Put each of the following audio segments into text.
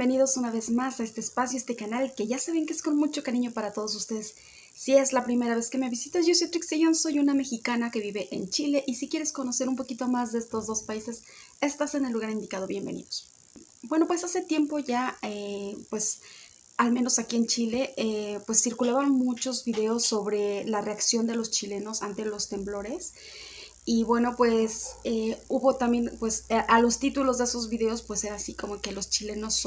bienvenidos una vez más a este espacio, este canal que ya saben que es con mucho cariño para todos ustedes. Si es la primera vez que me visitas, yo soy Trixie Young, soy una mexicana que vive en Chile y si quieres conocer un poquito más de estos dos países, estás en el lugar indicado, bienvenidos. Bueno, pues hace tiempo ya, pues al menos aquí en Chile, pues circulaban muchos videos sobre la reacción de los chilenos ante los temblores. Y bueno, pues hubo también, pues a los títulos de esos videos, pues era así como que los chilenos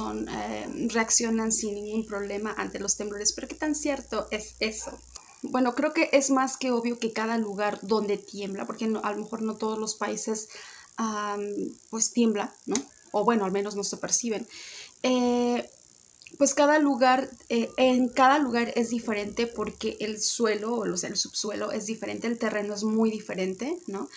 reaccionan sin ningún problema ante los temblores. Pero ¿qué tan cierto es eso? Bueno, creo que es más que obvio que cada lugar donde tiembla, porque a lo mejor no todos los países pues tiembla, ¿no? O bueno, al menos no se perciben. Pues cada lugar, en cada lugar es diferente porque el suelo, o el subsuelo es diferente, el terreno es muy diferente, ¿no?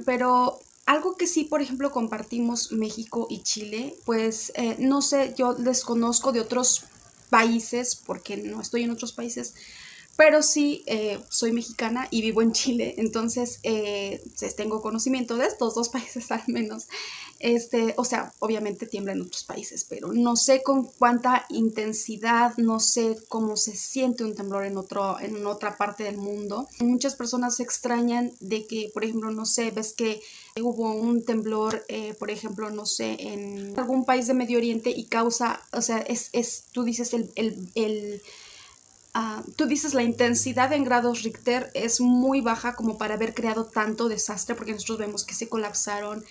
Pero algo que sí, por ejemplo, compartimos México y Chile, pues no sé, yo desconozco de otros países, porque no estoy en otros países, pero sí soy mexicana y vivo en Chile, entonces tengo conocimiento de estos dos países al menos. O sea, obviamente tiembla en otros países, pero no sé con cuánta intensidad, no sé cómo se siente un temblor en otra parte del mundo. Muchas personas se extrañan de que, por ejemplo, no sé, ves que hubo un temblor, por ejemplo, no sé, en algún país de Medio Oriente y causa, o sea, tú dices tú dices la intensidad en grados Richter es muy baja como para haber creado tanto desastre, porque nosotros vemos que se colapsaron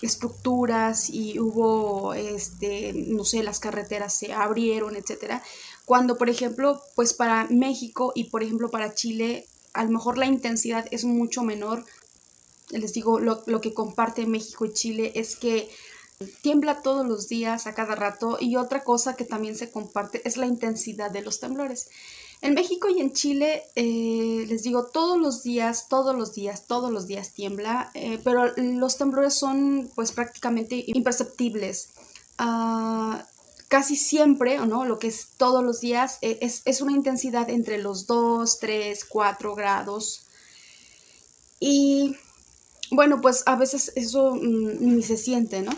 estructuras y hubo, no sé, las carreteras se abrieron, etcétera. Cuando, por ejemplo, pues para México y, por ejemplo, para Chile, a lo mejor la intensidad es mucho menor. Les digo, lo que comparte México y Chile es que tiembla todos los días, a cada rato, y otra cosa que también se comparte es la intensidad de los temblores. En México y en Chile, les digo, todos los días tiembla, pero los temblores son pues prácticamente imperceptibles. Casi siempre, ¿no? Lo que es todos los días, es una intensidad entre los 2, 3, 4 grados. Y bueno, pues a veces eso ni se siente, ¿no?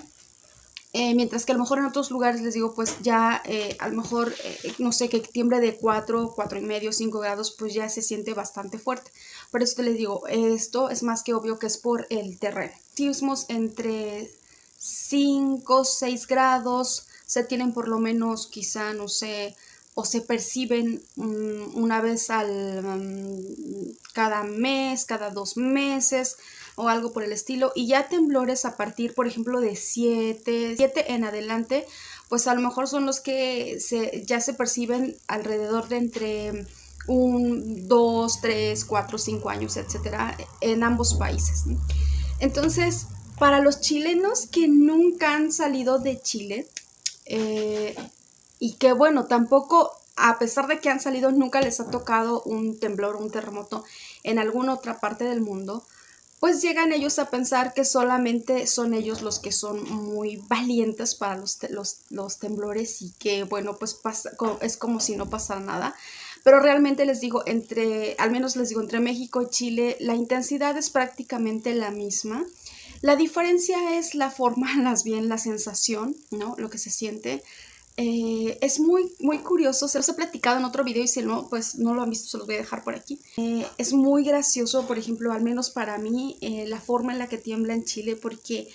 Mientras que a lo mejor en otros lugares, les digo, pues ya a lo mejor, no sé, que tiembre de 4, 4 y medio, 5 grados, pues ya se siente bastante fuerte. Por eso les digo, esto es más que obvio que es por el terreno. Sismos entre 5, 6 grados se tienen por lo menos, quizá, no sé, o se perciben una vez cada mes, cada 2 meses o algo por el estilo, y ya temblores a partir, por ejemplo, de 7 en adelante, pues a lo mejor son los que ya se perciben alrededor de entre 1, 2, 3, 4, 5 años, etcétera, en ambos países, ¿no? Entonces, para los chilenos que nunca han salido de Chile, y que bueno, tampoco, a pesar de que han salido, nunca les ha tocado un temblor o un terremoto en alguna otra parte del mundo, pues llegan ellos a pensar que solamente son ellos los que son muy valientes para los temblores y que, bueno, pues es como si no pasara nada. Pero realmente les digo, al menos les digo, entre México y Chile, la intensidad es prácticamente la misma. La diferencia es la forma, más bien la sensación, ¿no? Lo que se siente. Es muy, muy curioso, se los he platicado en otro video y si no, pues no lo han visto, se los voy a dejar por aquí. Es muy gracioso, por ejemplo, al menos para mí, la forma en la que tiembla en Chile, porque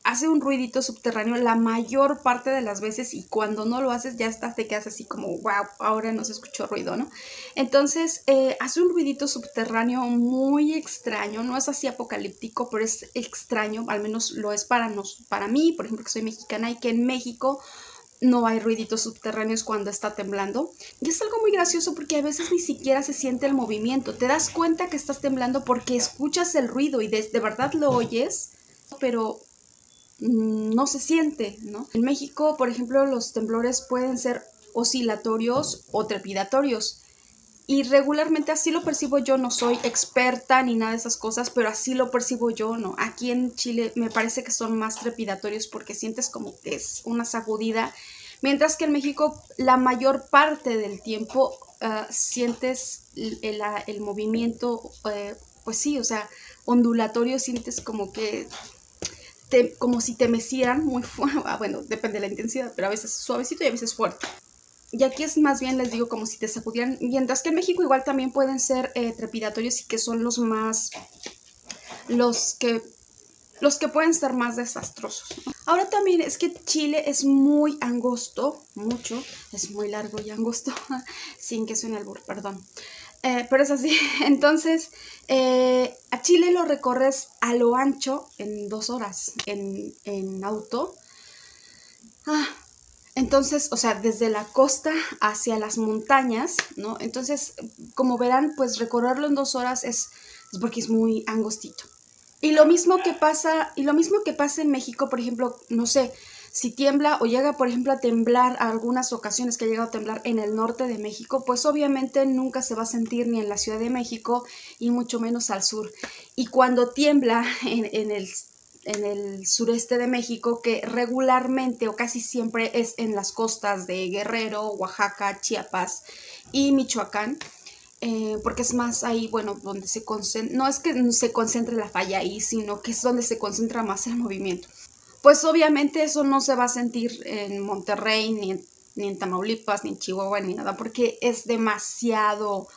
hace un ruidito subterráneo la mayor parte de las veces y cuando no lo haces ya te quedas así como, wow, ahora no se escuchó ruido, ¿no? Entonces, hace un ruidito subterráneo muy extraño, no es así apocalíptico, pero es extraño, al menos lo es para mí, por ejemplo, que soy mexicana y que en México no hay ruiditos subterráneos cuando está temblando. Y es algo muy gracioso porque a veces ni siquiera se siente el movimiento. Te das cuenta que estás temblando porque escuchas el ruido y de verdad lo oyes, pero no se siente, ¿no? En México, por ejemplo, los temblores pueden ser oscilatorios o trepidatorios. Y regularmente así lo percibo yo, no soy experta ni nada de esas cosas, pero así lo percibo yo, ¿no? Aquí en Chile me parece que son más trepidatorios porque sientes como que es una sacudida, mientras que en México la mayor parte del tiempo sientes el movimiento, pues sí, o sea, ondulatorio, sientes como que como si te mecieran muy fuerte. Bueno, depende de la intensidad, pero a veces suavecito y a veces fuerte. Y aquí es más bien, les digo, como si te sacudieran. Mientras que en México igual también pueden ser trepidatorios y que son los que pueden ser más desastrosos, ¿no? Ahora también es que Chile es muy angosto, mucho, es muy largo y angosto, sin que suene albur, perdón. Pero es así. Entonces, a Chile lo recorres a lo ancho en 2 horas en auto. Entonces, o sea, desde la costa hacia las montañas, ¿no? Entonces, como verán, pues recorrerlo en 2 horas es porque es muy angostito. Y lo mismo que pasa en México, por ejemplo, no sé, si tiembla o llega, por ejemplo, a temblar a algunas ocasiones que ha llegado a temblar en el norte de México, pues obviamente nunca se va a sentir ni en la Ciudad de México y mucho menos al sur. Y cuando tiembla en el sureste de México, que regularmente o casi siempre es en las costas de Guerrero, Oaxaca, Chiapas y Michoacán, porque es más ahí, bueno, donde se concentra, no es que se concentre la falla ahí, sino que es donde se concentra más el movimiento. Pues obviamente eso no se va a sentir en Monterrey, ni en Tamaulipas, ni en Chihuahua, ni nada, porque es demasiado,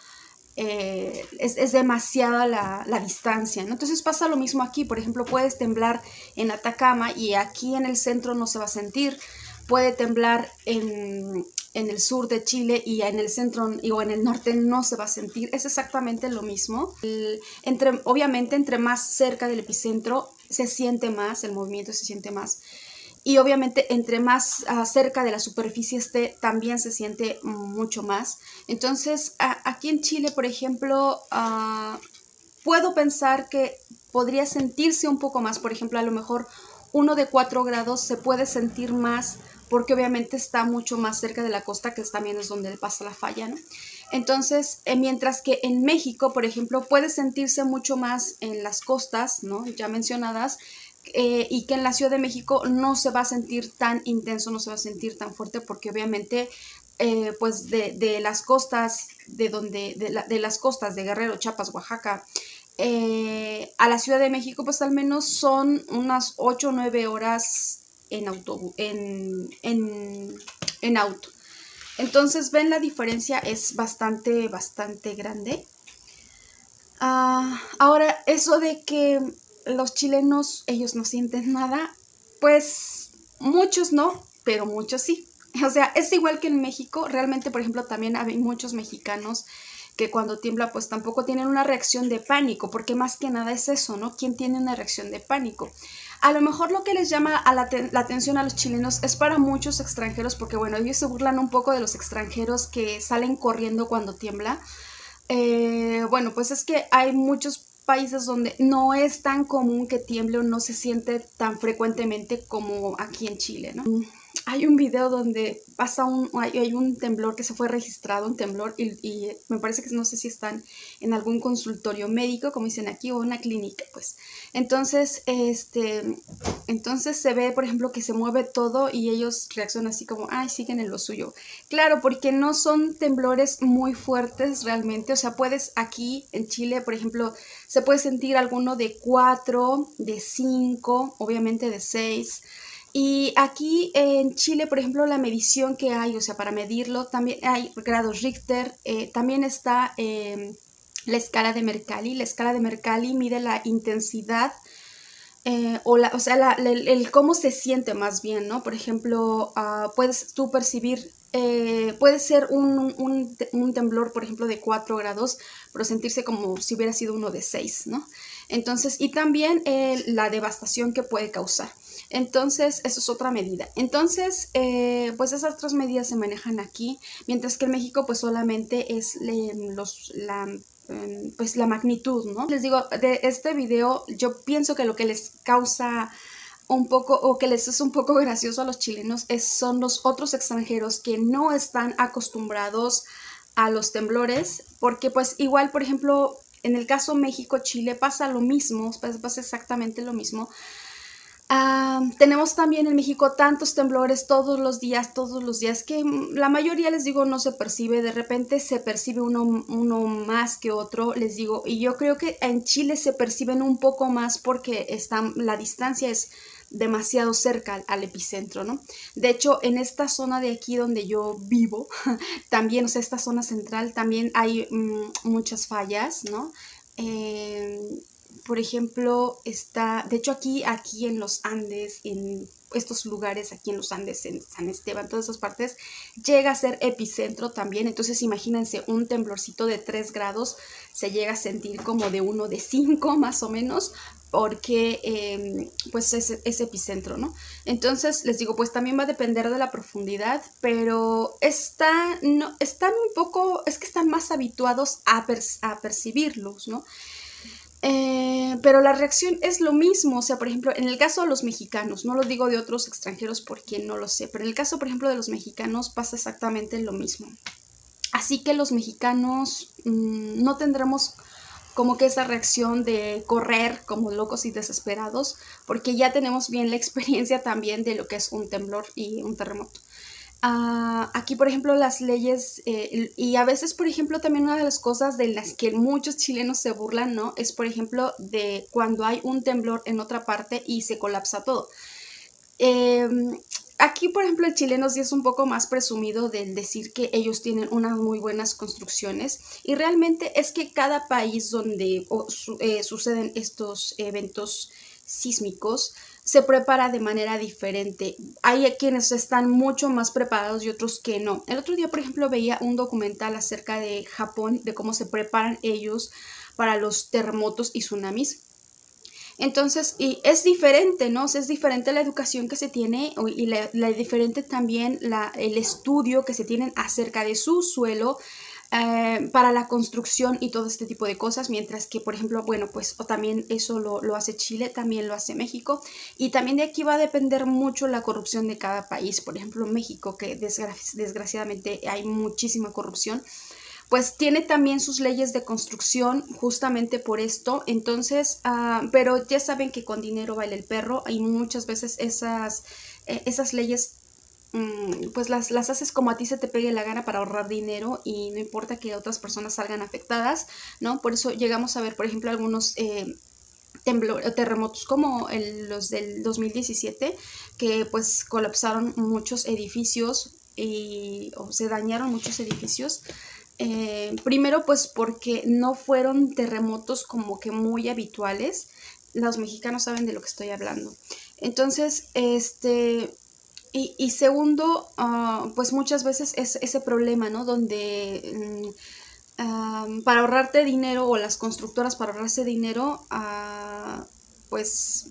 es demasiada la distancia, ¿no? Entonces pasa lo mismo aquí. Por ejemplo, puedes temblar en Atacama y aquí en el centro no se va a sentir. Puede temblar en el sur de Chile y en el centro o en el norte no se va a sentir. Es exactamente lo mismo. Obviamente, entre más cerca del epicentro se siente más, el movimiento se siente más. Y obviamente entre más cerca de la superficie esté, también se siente mucho más. Entonces, aquí en Chile, por ejemplo, puedo pensar que podría sentirse un poco más. Por ejemplo, a lo mejor uno de 4 grados se puede sentir más porque obviamente está mucho más cerca de la costa, que también es donde pasa la falla, ¿no? Entonces, mientras que en México, por ejemplo, puede sentirse mucho más en las costas, ¿no? Ya mencionadas, y que en la Ciudad de México no se va a sentir tan intenso, no se va a sentir tan fuerte, porque obviamente pues de las costas de las costas de Guerrero, Chiapas, Oaxaca, a la Ciudad de México, pues al menos son unas 8 o 9 horas en autobús, en auto. Entonces, ven, la diferencia es bastante grande. Ahora, eso de que los chilenos, ellos no sienten nada, pues muchos no, pero muchos sí. O sea, es igual que en México. Realmente, por ejemplo, también hay muchos mexicanos que cuando tiembla pues tampoco tienen una reacción de pánico, porque más que nada es eso, ¿no? ¿Quién tiene una reacción de pánico? A lo mejor lo que les llama la atención a los chilenos es para muchos extranjeros, porque bueno, ellos se burlan un poco de los extranjeros que salen corriendo cuando tiembla. Bueno, pues es que hay muchos países donde no es tan común que tiemble o no se siente tan frecuentemente como aquí en Chile, ¿no? Hay un video donde hay un temblor que se fue registrado, un temblor, y me parece que no sé si están en algún consultorio médico, como dicen aquí, o una clínica, pues. Entonces, entonces se ve, por ejemplo, que se mueve todo y ellos reaccionan así como, ay, siguen en lo suyo. Claro, porque no son temblores muy fuertes realmente. O sea, puedes aquí en Chile, por ejemplo, se puede sentir alguno de 4, de 5, obviamente de 6. Y aquí en Chile, por ejemplo, la medición que hay, o sea, para medirlo, también hay grados Richter, también está la escala de Mercalli. La escala de Mercalli mide la intensidad, o sea, el cómo se siente más bien, ¿no? Por ejemplo, puedes tú percibir, puede ser un temblor, por ejemplo, de 4 grados, pero sentirse como si hubiera sido uno de 6, ¿no? Entonces, y también la devastación que puede causar. Entonces, eso es otra medida. Entonces, pues esas 3 medidas se manejan aquí, mientras que en México, pues solamente es pues la magnitud, ¿no? Les digo, de este video, yo pienso que lo que les causa un poco, o que les es un poco gracioso a los chilenos, son los otros extranjeros que no están acostumbrados a los temblores, porque pues igual, por ejemplo, en el caso México-Chile pasa lo mismo, pasa exactamente lo mismo. Tenemos también en México tantos temblores todos los días, que la mayoría, les digo, no se percibe, de repente se percibe uno más que otro, les digo, y yo creo que en Chile se perciben un poco más porque la distancia es demasiado cerca al epicentro, ¿no? De hecho, en esta zona de aquí donde yo vivo, también, o sea, esta zona central, también hay muchas fallas, ¿no? Eh, por ejemplo, de hecho aquí en los Andes, en estos lugares aquí en los Andes, en San Esteban, todas esas partes, llega a ser epicentro también. Entonces imagínense, un temblorcito de 3 grados se llega a sentir como de uno de 5 más o menos, porque pues es epicentro, ¿no? Entonces les digo, pues también va a depender de la profundidad, pero están un poco, es que están más habituados a percibirlos, ¿no? Pero la reacción es lo mismo, o sea, por ejemplo, en el caso de los mexicanos, no lo digo de otros extranjeros porque no lo sé, pero en el caso, por ejemplo, de los mexicanos pasa exactamente lo mismo. Así que los mexicanos no tendremos como que esa reacción de correr como locos y desesperados, porque ya tenemos bien la experiencia también de lo que es un temblor y un terremoto. Aquí, por ejemplo, las leyes, y a veces, por ejemplo, también una de las cosas de las que muchos chilenos se burlan, ¿no? Es, por ejemplo, de cuando hay un temblor en otra parte y se colapsa todo. Eh, Aquí, por ejemplo, el chileno sí es un poco más presumido del decir que ellos tienen unas muy buenas construcciones, y realmente es que cada país donde suceden estos eventos sísmicos se prepara de manera diferente. Hay quienes están mucho más preparados y otros que no. El otro día, por ejemplo, veía un documental acerca de Japón, de cómo se preparan ellos para los terremotos y tsunamis. Entonces, y es diferente, ¿no? O sea, es diferente la educación que se tiene y diferente también el estudio que se tienen acerca de su suelo, para la construcción y todo este tipo de cosas, mientras que, por ejemplo, bueno, pues o también eso lo hace Chile, también lo hace México, y también de aquí va a depender mucho la corrupción de cada país. Por ejemplo, México, que desgraciadamente hay muchísima corrupción, pues tiene también sus leyes de construcción justamente por esto. Entonces, pero ya saben que con dinero baila el perro, y muchas veces esas leyes pues las haces como a ti se te pegue la gana para ahorrar dinero, y no importa que otras personas salgan afectadas, ¿no? Por eso llegamos a ver, por ejemplo, algunos terremotos como los del 2017, que pues colapsaron muchos edificios o se dañaron muchos edificios. Primero pues porque no fueron terremotos como que muy habituales. Los mexicanos saben de lo que estoy hablando. Entonces, y segundo, pues muchas veces es ese problema, ¿no? Donde para ahorrarte dinero, o las constructoras para ahorrarse dinero, pues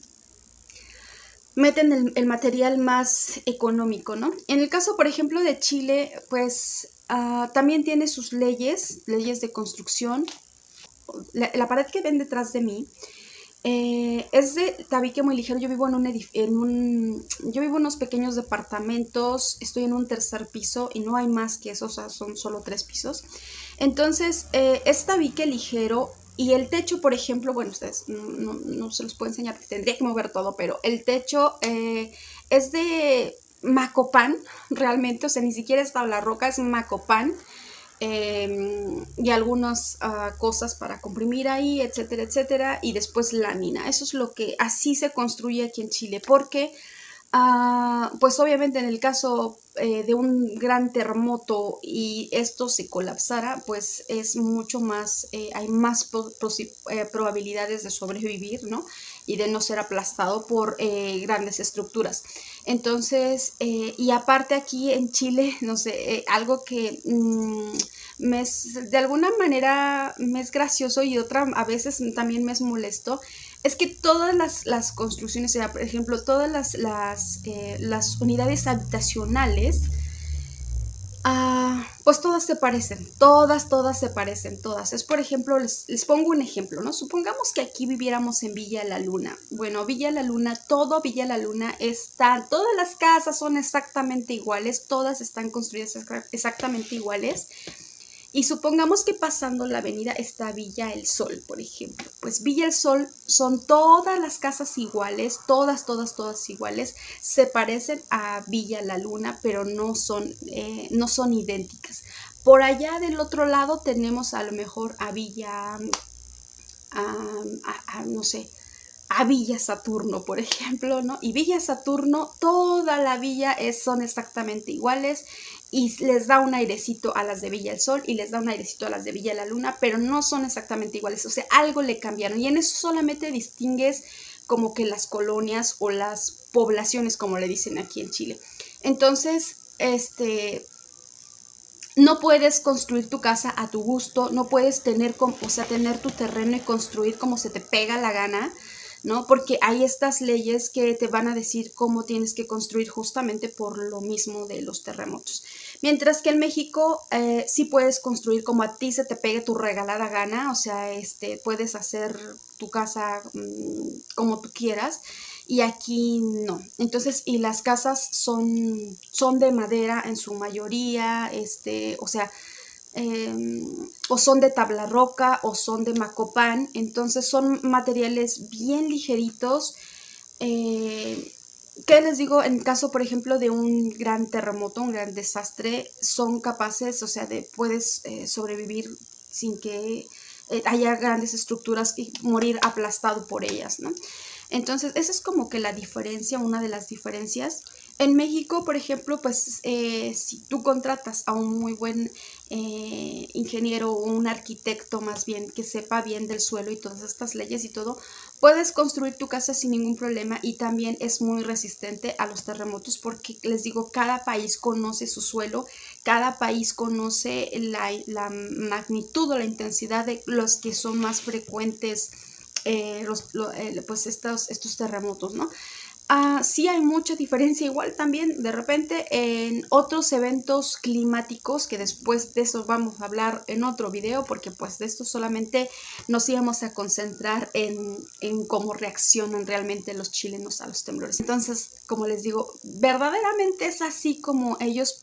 meten el material más económico, ¿no? En el caso, por ejemplo, de Chile, pues también tiene sus leyes de construcción. La pared que ven detrás de mí es de tabique muy ligero. Yo vivo yo vivo en unos pequeños departamentos, estoy en un tercer piso y no hay más que eso, o sea, son solo 3 pisos. Entonces, es tabique ligero. Y el techo, por ejemplo, bueno, ustedes no se los puedo enseñar, tendría que mover todo, pero el techo es de Macopán, realmente, o sea, ni siquiera es tabla roca, es Macopán. Y algunas cosas para comprimir ahí, etcétera, etcétera, y después lámina. Eso es lo que así se construye aquí en Chile, porque pues obviamente en el caso de un gran terremoto y esto se colapsara, pues es mucho más, hay más probabilidades de sobrevivir, ¿no? Y de no ser aplastado por grandes estructuras. Entonces, y aparte aquí en Chile, no sé, algo que de alguna manera me es gracioso, y otra a veces también me es molesto, es que todas las construcciones, o sea, por ejemplo, todas las unidades habitacionales, pues todas se parecen, todas se parecen, todas. Es, por ejemplo, les pongo un ejemplo, ¿no? Supongamos que aquí viviéramos en Villa La Luna. Bueno, Villa La Luna, todo Villa La Luna todas las casas son exactamente iguales, todas están construidas exactamente iguales. Y supongamos que pasando la avenida está Villa El Sol, por ejemplo. Pues Villa El Sol son todas las casas iguales, todas iguales. Se parecen a Villa La Luna, pero no son idénticas. Por allá del otro lado tenemos a lo mejor a Villa, no sé, a Villa Saturno, por ejemplo, ¿no? Y Villa Saturno, toda la villa son exactamente iguales y les da un airecito a las de Villa El Sol y les da un airecito a las de Villa La Luna, pero no son exactamente iguales, o sea, algo le cambiaron y en eso solamente distingues como que las colonias o las poblaciones, como le dicen aquí en Chile. Entonces, no puedes construir tu casa a tu gusto, no puedes tener tu terreno y construir como se te pega la gana, ¿no? Porque hay estas leyes que te van a decir cómo tienes que construir justamente por lo mismo de los terremotos. Mientras que en México sí puedes construir como a ti se te pegue tu regalada gana, o sea, puedes hacer tu casa como tú quieras. Y aquí no. Entonces, y las casas son de madera en su mayoría, o sea, o son de tabla roca o son de macopán, entonces son materiales bien ligeritos. ¿Qué les digo? En caso, por ejemplo, de un gran terremoto, un gran desastre, son capaces, o sea, puedes sobrevivir sin que haya grandes estructuras y morir aplastado por ellas, ¿no? Entonces, esa es como que la diferencia, una de las diferencias. En México, por ejemplo, pues si tú contratas a un muy buen ingeniero o un arquitecto más bien que sepa bien del suelo y todas estas leyes y todo, puedes construir tu casa sin ningún problema y también es muy resistente a los terremotos porque les digo, cada país conoce su suelo, cada país conoce la magnitud o la intensidad de los que son más frecuentes pues estos terremotos, ¿no? Sí hay mucha diferencia igual también de repente en otros eventos climáticos que después de eso vamos a hablar en otro video porque pues de esto solamente nos íbamos a concentrar en cómo reaccionan realmente los chilenos a los temblores. Entonces, como les digo, verdaderamente es así como ellos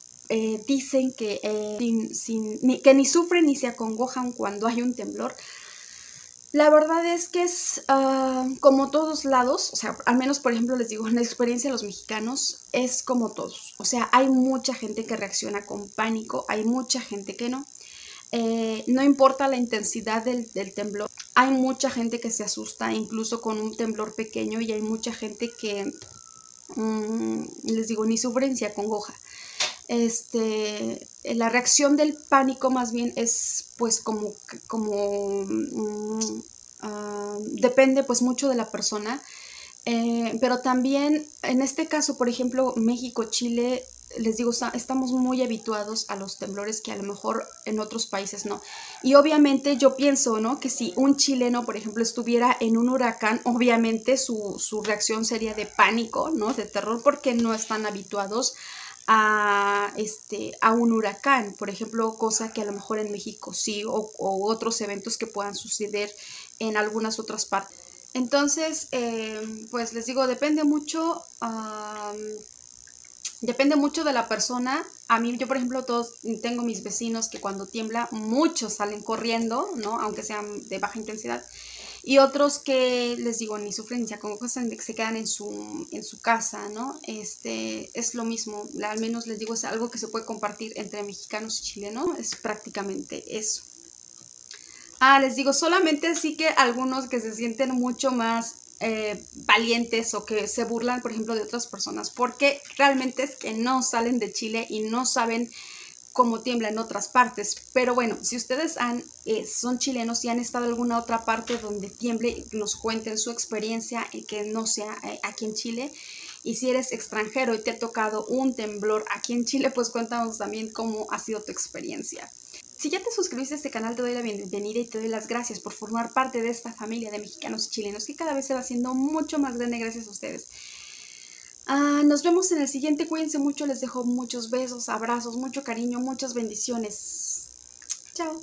dicen que, que ni sufren ni se acongojan cuando hay un temblor. La verdad es que es como todos lados, o sea, al menos por ejemplo les digo, en la experiencia de los mexicanos es como todos. O sea, hay mucha gente que reacciona con pánico, hay mucha gente que no. No importa la intensidad del temblor, hay mucha gente que se asusta incluso con un temblor pequeño y hay mucha gente que, les digo, ni sufre ni se acongoja. La reacción del pánico más bien es pues como depende pues mucho de la persona, pero también en este caso, por ejemplo, México, Chile, les digo, estamos muy habituados a los temblores que a lo mejor en otros países no. Y obviamente yo pienso, ¿no? Que si un chileno, por ejemplo, estuviera en un huracán, obviamente su reacción sería de pánico, ¿no? De terror, porque no están habituados a un huracán, por ejemplo, cosa que a lo mejor en México sí, o otros eventos que puedan suceder en algunas otras partes. Entonces, pues les digo, depende mucho de la persona. A mí, yo por ejemplo, tengo mis vecinos que cuando tiembla, muchos salen corriendo, ¿no? Aunque sean de baja intensidad. Y otros que, les digo, ni sufren ni se acongojan, se quedan en su casa, ¿no? Es lo mismo, al menos les digo, es algo que se puede compartir entre mexicanos y chilenos, es prácticamente eso. Les digo, solamente sí que algunos que se sienten mucho más valientes o que se burlan, por ejemplo, de otras personas, porque realmente es que no salen de Chile y no saben cómo tiembla en otras partes. Pero bueno, si ustedes son chilenos y han estado en alguna otra parte donde tiemble, nos cuenten su experiencia y que no sea aquí en Chile. Y si eres extranjero y te ha tocado un temblor aquí en Chile, pues cuéntanos también cómo ha sido tu experiencia. Si ya te suscribiste a este canal, te doy la bienvenida y te doy las gracias por formar parte de esta familia de mexicanos y chilenos que cada vez se va haciendo mucho más grande gracias a ustedes. Nos vemos en el siguiente, cuídense mucho, les dejo muchos besos, abrazos, mucho cariño, muchas bendiciones. Chao.